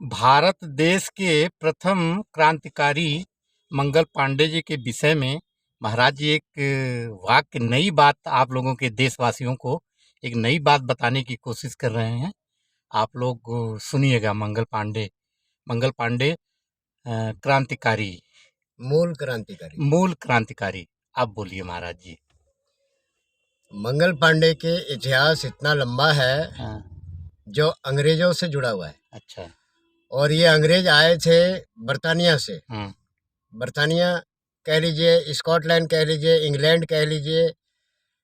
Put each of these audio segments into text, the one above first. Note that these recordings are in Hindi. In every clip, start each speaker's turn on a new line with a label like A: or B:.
A: भारत देश के प्रथम क्रांतिकारी मंगल पांडे जी के विषय में महाराज जी एक वाक्य नई बात आप लोगों के देशवासियों को एक नई बात बताने की कोशिश कर रहे हैं। आप लोग सुनिएगा। मंगल पांडे क्रांतिकारी,
B: मूल
A: क्रांतिकारी। आप बोलिए महाराज जी।
B: मंगल पांडे के इतिहास इतना लंबा है
A: हाँ।
B: जो अंग्रेजों से जुड़ा हुआ है।
A: अच्छा।
B: और ये अंग्रेज आए थे बर्तानिया से। बर्तानिया कह लीजिए, स्कॉटलैंड कह लीजिए, इंग्लैंड कह लीजिए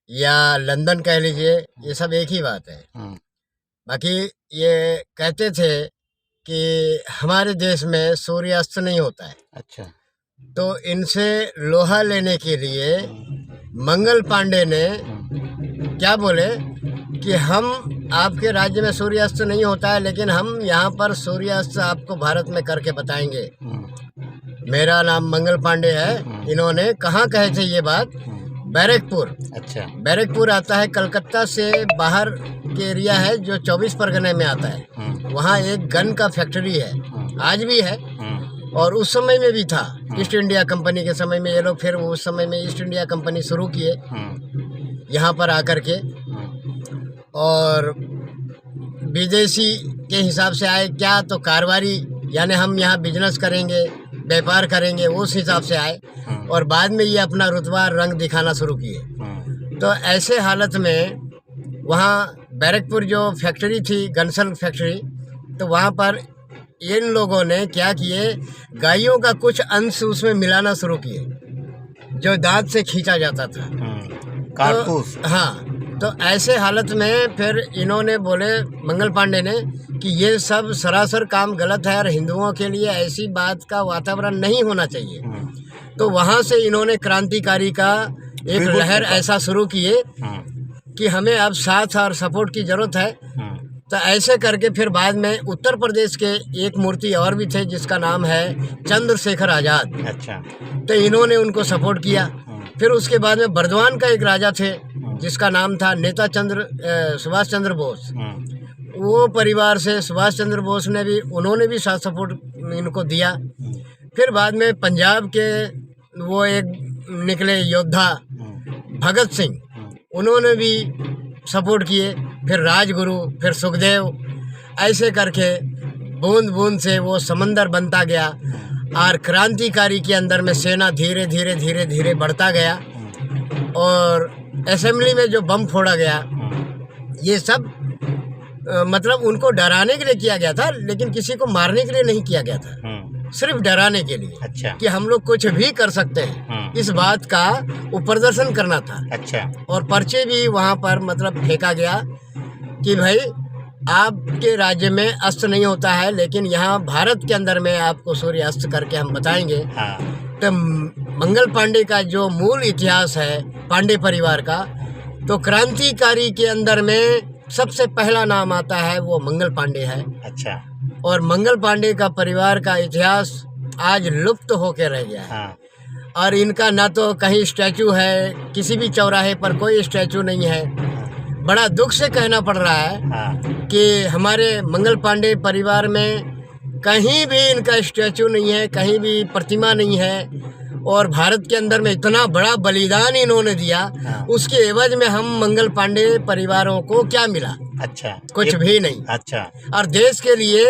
B: या लंदन कह लीजिए, ये सब एक ही बात है। बाकी ये कहते थे कि हमारे देश में सूर्यास्त नहीं होता है।
A: अच्छा।
B: तो इनसे लोहा लेने के लिए मंगल पांडे ने क्या बोले कि हम आपके राज्य में सूर्यास्त नहीं होता है, लेकिन हम यहाँ पर सूर्यास्त आपको भारत में करके बताएंगे। मेरा नाम मंगल पांडे है। इन्होंने कहाँ कहे थे ये बात? बैरकपुर।
A: अच्छा।
B: बैरकपुर आता है कलकत्ता से बाहर के एरिया है जो 24 परगने में आता है। वहाँ एक गन का फैक्ट्री है, आज भी है और उस समय में भी था। ईस्ट इंडिया कंपनी के समय में ये लोग फिर उस समय में ईस्ट इंडिया कंपनी शुरू किए यहाँ पर आकर के, और विदेशी के हिसाब से आए क्या, तो कारोबारी यानी हम यहाँ बिजनेस करेंगे, व्यापार करेंगे, उस हिसाब से आए और बाद में ये अपना रुतबा रंग दिखाना शुरू किए। तो ऐसे हालत में वहाँ बैरकपुर जो फैक्ट्री थी, गनसल फैक्ट्री, तो वहाँ पर इन लोगों ने क्या किए, गायों का कुछ अंश उसमें मिलाना शुरू किए जो दांत से खींचा जाता था।
A: कारतूस।
B: हाँ, तो ऐसे हालत में फिर इन्होंने बोले, मंगल पांडे ने, कि ये सब सरासर काम गलत है और हिंदुओं के लिए ऐसी बात का वातावरण नहीं होना चाहिए। तो वहाँ से इन्होंने क्रांतिकारी का एक लहर ऐसा शुरू किए कि हमें अब साथ और सपोर्ट की ज़रूरत है। तो ऐसे करके फिर बाद में उत्तर प्रदेश के एक मूर्ति और भी थे जिसका नाम है चंद्रशेखर आज़ाद।
A: अच्छा।
B: तो इन्होंने उनको सपोर्ट किया। फिर उसके बाद में बर्दवान का एक राजा थे जिसका नाम था नेता सुभाष चंद्र बोस। वो परिवार से सुभाष चंद्र बोस ने भी, उन्होंने भी साथ सपोर्ट इनको दिया। फिर बाद में पंजाब के वो एक निकले योद्धा भगत सिंह, उन्होंने भी सपोर्ट किए। फिर राजगुरु, फिर सुखदेव, ऐसे करके बूंद बूंद से वो समंदर बनता गया और क्रांतिकारी के अंदर में सेना धीरे धीरे धीरे धीरे बढ़ता गया। और असेंबली में जो बम फोड़ा गया, ये सब मतलब उनको डराने के लिए किया गया था, लेकिन किसी को मारने के लिए नहीं किया गया था, सिर्फ डराने के लिए।
A: अच्छा। कि
B: हम लोग कुछ भी कर सकते हैं, इस बात का वो प्रदर्शन करना था।
A: अच्छा।
B: और पर्चे भी वहाँ पर मतलब फेंका गया कि भाई आपके राज्य में अस्त नहीं होता है, लेकिन यहाँ भारत के अंदर में आपको सूर्य अस्त करके हम बताएंगे। तो मंगल पांडे का जो मूल इतिहास है पांडे परिवार का, तो क्रांतिकारी के अंदर में सबसे पहला नाम आता है वो मंगल पांडे है।
A: अच्छा।
B: और मंगल पांडे का परिवार का इतिहास आज लुप्त होकर रह गया है। और इनका ना तो कहीं स्टैचू है, किसी भी चौराहे पर कोई स्टैचू नहीं है। बड़ा दुख से कहना पड़ रहा है कि हमारे मंगल पांडे परिवार में कहीं भी इनका स्टैचू नहीं है, कहीं भी प्रतिमा नहीं है। और भारत के अंदर में इतना बड़ा बलिदान इन्होंने दिया, उसके एवज में हम मंगल पांडे परिवारों को क्या मिला? अच्छा, कुछ भी नहीं। अच्छा। और देश के लिए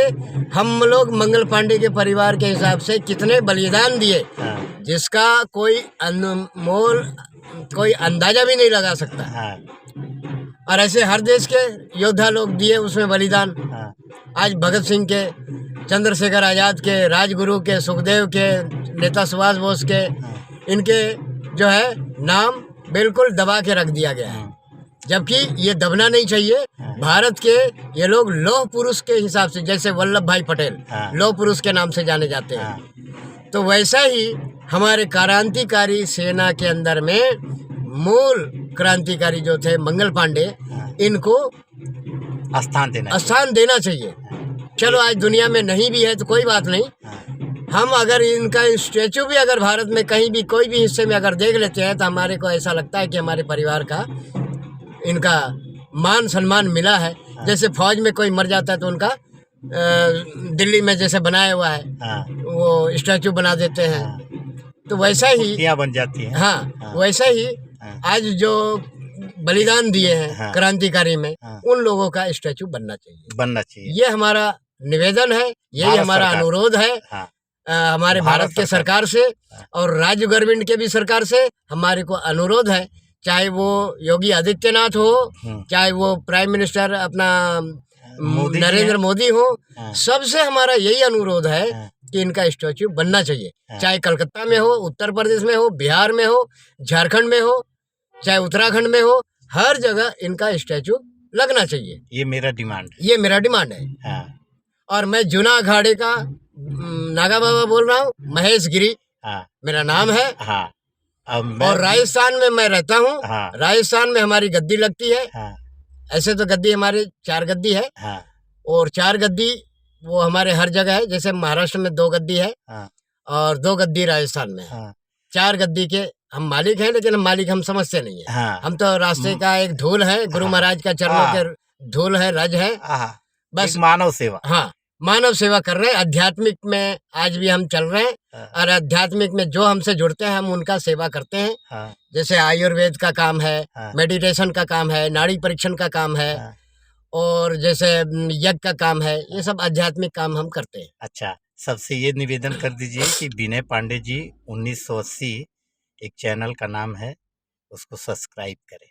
B: हम लोग मंगल पांडे के परिवार के हिसाब से कितने बलिदान दिए, जिसका कोई अनमोल, कोई अंदाजा भी नहीं लगा सकता। और ऐसे हर देश के योद्धा लोग दिए उसमें बलिदान। आज भगत सिंह के, चंद्रशेखर आज़ाद के, राजगुरु के, सुखदेव के, नेता सुभाष बोस के, इनके जो है नाम बिल्कुल दबा के रख दिया गया है, जबकि ये दबना नहीं चाहिए। भारत के ये लोग लौह पुरुष के हिसाब से, जैसे वल्लभ भाई पटेल लौह पुरुष के नाम से जाने जाते हैं, तो वैसा ही हमारे क्रांतिकारी सेना के अंदर में मूल क्रांतिकारी जो थे मंगल पांडे, इनको स्थान देना चाहिए। चलो आज दुनिया में नहीं भी है तो कोई बात नहीं, हम अगर इनका स्टैचू भी अगर भारत में कहीं भी कोई भी हिस्से में अगर देख लेते हैं तो हमारे को ऐसा लगता है कि हमारे परिवार का इनका मान सम्मान मिला है। जैसे फौज में कोई मर जाता है तो उनका दिल्ली में जैसे बनाया हुआ है
A: हाँ
B: वो स्टैचू बना देते हैं, तो वैसा ही
A: मूर्तियाँ बन जाती हैं।
B: हाँ वैसा ही
A: हाँ।
B: आज जो बलिदान दिए हैं
A: हाँ।
B: क्रांतिकारी में,
A: हाँ।
B: उन लोगों का स्टैचू बनना चाहिए। ये हमारा निवेदन है, यही
A: भारत
B: हमारा
A: सरकार
B: अनुरोध है।
A: हाँ।
B: हमारे भारत के सरकार से और राज्य गवर्नमेंट के भी सरकार से हमारे को अनुरोध है, चाहे वो योगी आदित्यनाथ हो, चाहे वो प्राइम मिनिस्टर अपना नरेंद्र मोदी हो, सबसे हमारा यही अनुरोध है कि इनका स्टैचू बनना चाहिए। चाहे कलकत्ता में हो, उत्तर प्रदेश में हो, बिहार में हो, झारखंड में हो, चाहे उत्तराखंड में हो, हर जगह इनका स्टैचू लगना चाहिए।
A: ये मेरा डिमांड है।
B: ये मेरा डिमांड है।
A: हाँ।
B: और मैं जूना अखाड़े का नागा बाबा बोल रहा हूँ, महेश गिरी मेरा नाम है।
A: हाँ।
B: और राजस्थान में मैं रहता हूँ।
A: हाँ।
B: राजस्थान में हमारी गद्दी लगती है। ऐसे तो गद्दी हमारे 4 गद्दी है। और 4 गद्दी वो हमारे हर जगह है। जैसे महाराष्ट्र में 2 गद्दी है और 2 गद्दी राजस्थान में है। 4 गद्दी के हम मालिक हैं, लेकिन हम मालिक हम समझते नहीं है। हम तो रास्ते का एक धूल है, गुरु महाराज का चरणों के धूल है, रज है। बस
A: मानव सेवा।
B: हाँ, मानव सेवा कर रहे हैं। आध्यात्मिक में आज भी हम चल रहे हैं और आध्यात्मिक में जो हमसे जुड़ते हैं हम उनका सेवा करते हैं। जैसे आयुर्वेद का काम है, मेडिटेशन का काम है, नाड़ी परीक्षण का काम है और जैसे यज्ञ का काम है। ये सब आध्यात्मिक काम हम करते हैं। अच्छा,
A: सबसे ये निवेदन कर दीजिए कि विनय पांडे जी 1980 एक चैनल का नाम है, उसको सब्सक्राइब करें।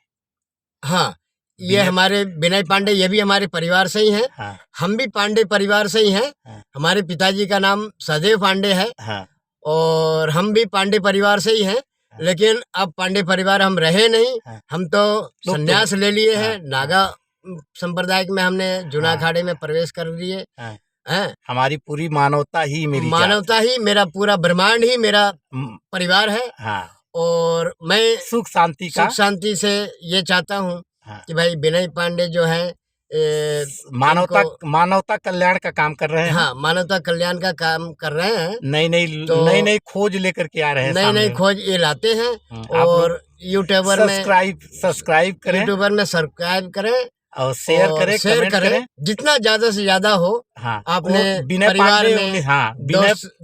B: हाँ, ये हमारे विनय पांडे, ये भी हमारे परिवार से ही हैं। हाँ। हम भी पांडे परिवार से ही हैं। हाँ। हमारे पिताजी का नाम सदैव पांडे है। हाँ। और हम भी पांडे परिवार से ही हैं। हाँ। लेकिन अब पांडे परिवार हम रहे नहीं। हाँ। हम तो संन्यास ले लिए हैं। हाँ। नागा संप्रदाय में हमने जूना अखाड़े में प्रवेश कर लिए। हाँ।
A: हमारी पूरी मानवता ही
B: मेरा पूरा ब्रह्मांड ही मेरा परिवार है। हाँ। और मैं
A: सुख शांति
B: से ये चाहता हूँ कि भाई विनय पांडे जो है
A: मानवता कल्याण का काम कर रहे हैं।
B: हाँ, मानवता कल्याण का काम कर रहे हैं।
A: नई खोज लेकर के आ रहे हैं।
B: नई खोज ये लाते हैं। और यूट्यूबर में
A: सब्सक्राइब करें,
B: यूट्यूबर में सब्सक्राइब करें
A: और शेयर करें।
B: जितना ज्यादा से ज्यादा हो। हाँ, आपने परिवार में,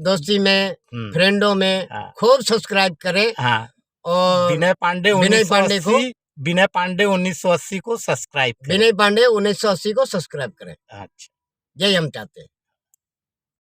B: दोस्ती में, फ्रेंडों में खूब सब्सक्राइब करें। हाँ, और विनय पांडे को
A: विनय पांडे 1980 को सब्सक्राइब करें।
B: विनय पांडे 1980 को सब्सक्राइब करें। अच्छा, यही हम चाहते हैं।